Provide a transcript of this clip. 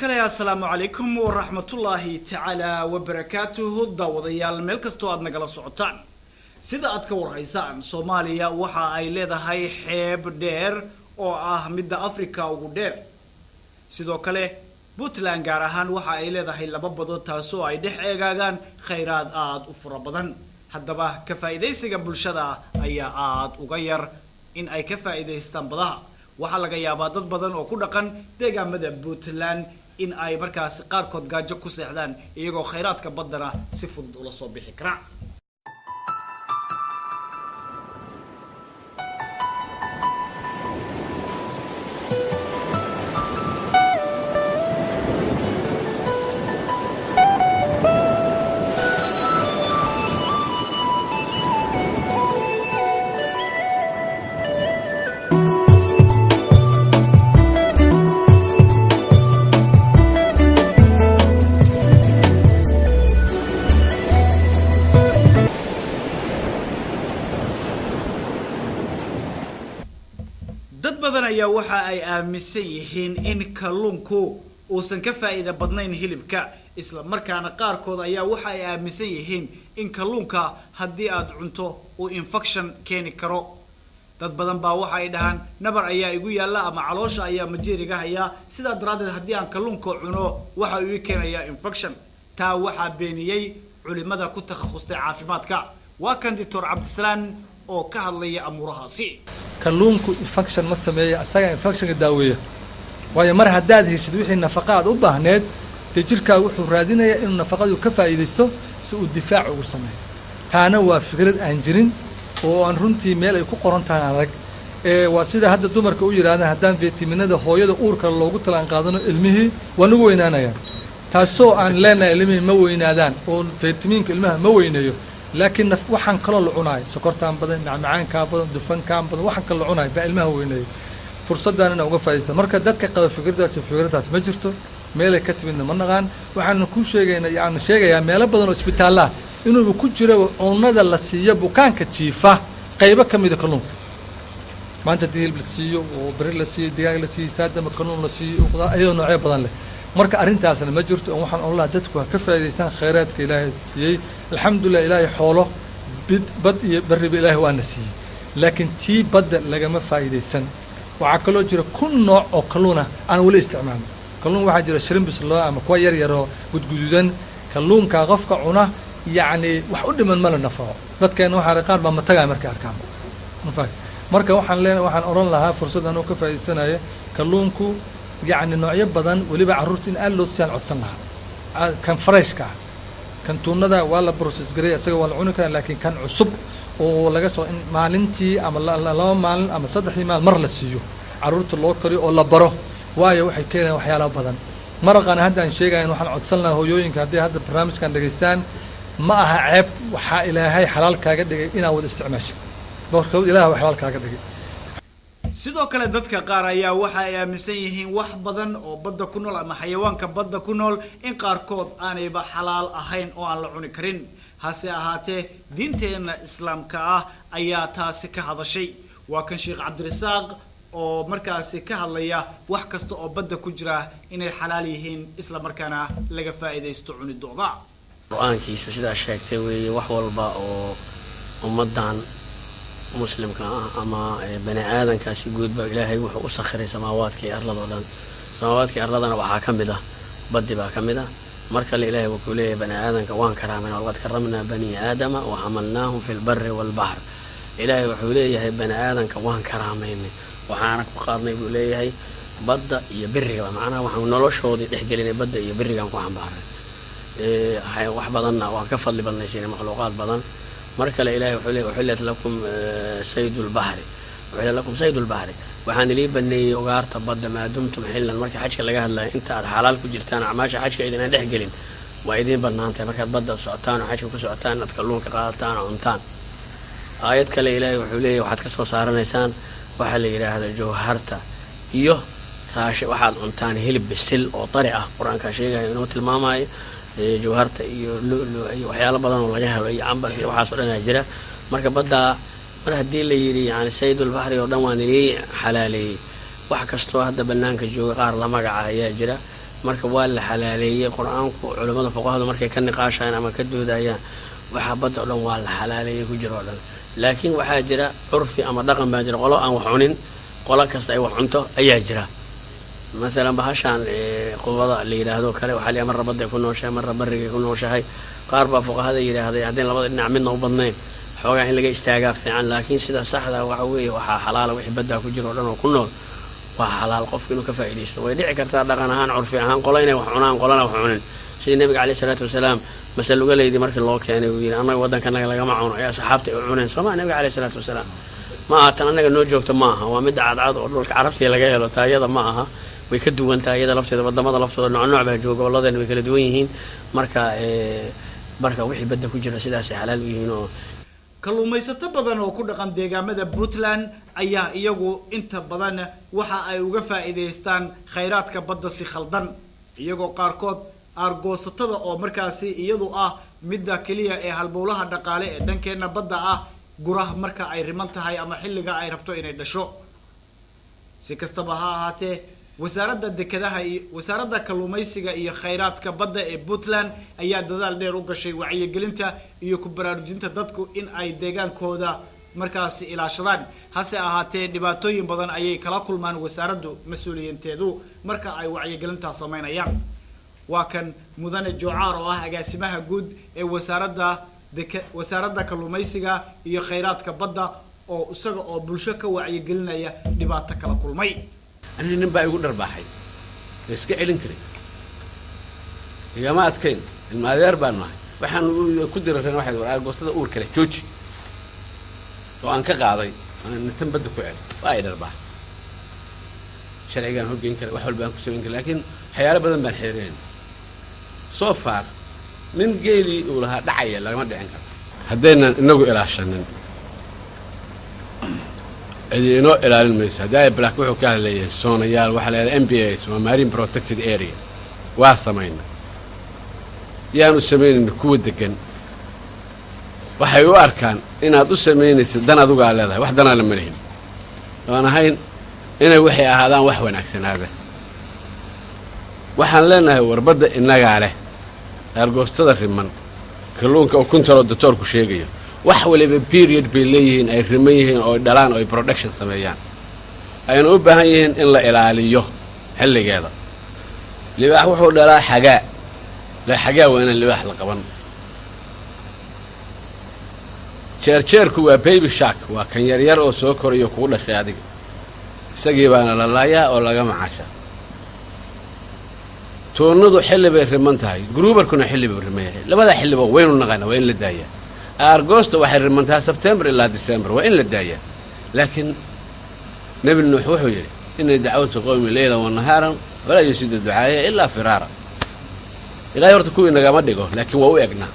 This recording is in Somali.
markale assalaamu calaykum waraxmatullaahi tacaala wabarakaatuhu daawadayaal meel kastoo aad nagala socotaan sida aad ka warhaysaan Soomaaliya waxa ay leedahay xeeb dheer oo ah midda Afrika ugu dheer sidoo kale Puntland gaar ahaan waxa ay leedahay laba badood taasoo ay dhex eegaagaan kheyraad aad u fara badan haddaba ka faa'iideysiga bulshada ayaa aad uga yar in ay ka faa'iideystaan badaha waxa laga yaabaa dad badan oo ku dhaqan deegaamada Puntland in ay markaas qaarkood gaajo ku seexdaan iyagoo kheyraadka badana si fudud ula soo bixi kara ayaa waxa ay aaminsan yihiin in kalluunku uusan ka faa'iido badnayn hilibka isla markaana qaarkood ayaa waxa ay aaminsan yihiin in kalluunka haddii aad cunto uu infection keeni karo dad badan baa waxa ay dhahaan nabar ayaa igu yaala ama caloosha ayaa majeeriga haya sidaa daraaddeed haddii aan kalluunka cuno waxa uu keenayaa infection taa waxa beeniyay culimada ku takhasustay caafimaadka waa kan Dr. Cabdisalaam oo ka hadlaya amurahaasi kalluunku infection ma sameeyo asaga infection daaweeyo waayo mar hadaad heshid wixii nafaqaad u baahneed jirkaagu wuxuu raadinayaa inuu nafaqadu ka faa'iideysto si uu difaac ugu sameeyo taana waa fikrad aan jirin oo aan runtii meel ay ku qoran tahay adag waa sida hadda dumarka u yiraahdaan hadaan vitaminada hooyada uurka loogu talaan qaadano ilmihii waa nagu weynaanayaan taasoo aan leenahay ilmihii ma weynaadaan oo vitaminka ilmaha ma weynayo laakiin waxaan kala lucunaay sokortaan badan macmacaanka badan dufankaan badan waxaan kala lucunaay baa ilmaha weynay fursadana uga faa'iideysan marka dadka qaba fikradaas ma jirto meel ay ka timidna ma naqaan waxaan ku sheegayaa meelo badan oo isbitaalaha inuu ku jiro cunnada la siiyo bukaanka jiifa qaybo kamid ah kalluunka maanta diil la siiyo oo bari la siiyo digaag la siiyo saadama kalluun la siiyo ayadoo noocyo badan leh marka arintaasna ma jirto waxaan Allah dadku ka faa'iideystaan kheyraadka Ilaahay siiyay alxamdulillah Ilaahay xoolo bad iyo bari Ilaahay waa nasiiyay laakiin tii badda lagama faa'iideysan waxa kaloo jira kun nooc oo kalluuna aan wali isticmaalno kalluun waxa jira shrimps loo ama kuwa yar yar oo gudgududan kalluunka qofka cuna yaani wax u dhiman ma la nafaqo dadkeena waxa qaar ba mataga markay arkaan marka waxaan oran lahaa fursad aan ka faa'iideysanayo kalluunku يعني نوعية بدن وليبع عروتين قالوا تسال عطسنها كان فريش كان توندا ولا بروسيس جري اسا ولا عنك لكن كان عصب ولا جسوا ان مالنتي اما لا مال اما صدحي مال مر لسيو عروت لو كري او لا بره وايو waxay keenay waxyaalo badan maraqan hadda aan sheegay in waxaan codsanaa hooyooyinka hadii hadda barnaamijkan dhageystaan ma aha ceeb waxa ilaahay xalaal kaaga dhigay inaad wada isticmaasho doorkood ilaahay xalaal kaaga dhigay sidoo kale dadka qaar ayaa waxa ay aaminsan yihiin wax badan oo badda ku nool ama xayawaanka badda ku nool in qaarkood aanayba xalaal ahayn oo aan la cuni karin hase ahaatee diinteena islaamka ah ayaa taasi ka hadashay waa kan Sheekh Cabdirasaaq oo markaasi ka hadlaya wax kasta oo badda ku jira inay xalaal yihiin isla markaana laga faa'iideysto cunidooda quraankiisu sida sheegtay weeye wax walba oo ummadan مسلمك أما بني آدم كاسي جود بإلهي وحو أسخري سماوات كي أرلد ولن سماوات كي أرلدنا وحاكم بده بدي بحاكم بده مركل الإلهي وكله بني آدم كوان كرامنا وقد كرمنا بني آدم وحملناهم في البر والبحر إلهي وحوليه هي بني آدم كوان كرامين وحانك بقارنا يقوليه هي بدأ يبرق معنا وحن نلوش هو دي تحقلين بدأ يبرق وحن بحر هاي وحبضنا وكفل لبنيسين مخلوقات بدن مركل إلهي وحلت لكم سيد البحر وحل لكم سيد البحر وحان لي بني وقارت بد ما دمتم حلا مركل حاجك لقى هلا انت حلال كجرتان عماش حاجك اذا دحقلين وايدين بنانت مركل بد سعتان وحاجك كسعتان تكلون كقاتان عنتان آيات كلا إلهي وحوليه وحد كسو صارنيسان وحل إلى هذا جوهرته إيوه راشي واحد عنتان هلب بالسل أو طريقة قرآن كاشيغا ينوت الماماي جوهرته iyo waxyaalo badan oo laga helo iyo amba iyo waxa soo dhanaa jira marka badda mar hadii la yiri yani saydul bahri oo dhan waan xalaalay wax kasto hadda banaanka jooga qaar la magaca ayaa jira marka waa la xalaaleeyay qur-aanku culimada fuqahada markay ka niqaashayaan ama ka doodayaan waxa badda oo dhan waa la xalaaleeyay ku jiro oo dhan laakiin waxaa jira curfi ama dhaqan baa jira qolo aan wax cunin qolo kasta ay wax cunto ayaa jira مثلا bahashaan qubada la yiraahdo kale waxa la mar badda ku nooshahay mar bariga ku nooshahay qaar baa fuqahada yiraahday hadii labada dhinac midna u badneen xoogaa in laga istaagaa fiican laakiin sida saxda waxa weeye waxa xalaal wixii badda ku jiro oo dhan oo ku nool waa xalaal qofku inuu ka faa'iideysto way dhici kartaa dhaqan ahaan curfi ahaan qolo inay wax cunaan qolana wax cunin sida nabiga kaleey salaatu wasalaam masal uga leeydi markii loo keenay uu yiri anaga wadankanaga laga ma cuno ayaa saxaabta ay cuneen Soomaa nabiga kaleey salaatu wasalaam ma tan anaga noo joogto ma aha waa mid cadcad oo dhulka carabta laga helo taayada ma aha way ka duwan tahay iyada lafteeda wadamada laftooda nooc baa jooga waladeena way kala duwan yihiin marka wixii badda ku jira sidaas ay xalaal u yihiin oo kalluumaysato badan oo ku dhaqan deegaamada Puntland ayaa iyagu inta badan waxa ay uga faa'iideystaan kheyraadka badda si khaldan iyagoo qaarkood argoosatada oo markaasi iyadu ah midda kaliya ee halbowlaha dhaqaale ee dhankeena badda ah guraha marka ay riman tahay ama xilliga ay rabto inay dhasho si kastaba ha ahaatee wasaaradda dekedaha iyo wasaaradda kalluumaysiga iyo kheyraadka badda ee Puntland ayaa dadaal dheer u gashay wacyigelinta iyo ku baraarujinta dadku in ay deegaankooda markaasi ilaashadaan hase ahaatee dhibaatooyin badan ayay kala kulmaan wasaaraddu mas'uuliyiinteedu marka ay wacyigelinta sameynayaan waa kan mudane Jocaar oo ah agaasimaha guud ee wasaaradda kalluumaysiga iyo kheyraadka badda oo isaga oo bulsho ka wacyigelinaya dhibaato kala kulmay أنا نبى يقول رباحي بس كعلن كري يا ما أتكين المعذار بانه وحن كدر رجل واحد ورا القصة أول كله جوج وأنا كقاضي أنا نتم بدو فعل وايد رباح شرعي كان هو جين كله وحول بانك سوين كله لكن حياله بدن بالحيرين صوفار من جيلي ولها دعية لا ما دعين هدينا نقول إلى عشان إنه إلى الميسا داي بلاك وحو كان ليه سونيال وحلا MPAs ومارين بروتكتد اريا واسمينا يانو سمين كود دكن waxay u arkaan inaad u sameynaysid dan adigu aad leedahay wax dana la mareen waan ahayn inay waxay ahaadaan wax wanaagsanaada waxaan leenahay warbada inaga leh argoostada riman kalluunka oo kuntalo doctorku sheegayo wax waliba period bay leeyihiin ay riman yihiin oo dhalaan oo production sameeyaan ayna u baahan yihiin in la ilaaliyo xilligeeda libaax wuxuu dhalaa xagaa waa in libaax la qaban jeerku waa baby shark waa kan yar oo soo korayo ku dhashay adiga isagii baana la laayaa oo laga macaasha toonadu xilli bay riman tahay gruubarkuna xilli bay riman yahay labada xilliba waynu naqana waa in la daayaa أرغوست waxay rimantaa September ilaa December waa in la daayaa laakiin nabi nuux wuxuu yiri inay dacwada qowmi leeyla wa naharan wala yusidu ducaaya illa firara ilaahay horta kuwii naga ma dhigo laakiin waa u eegna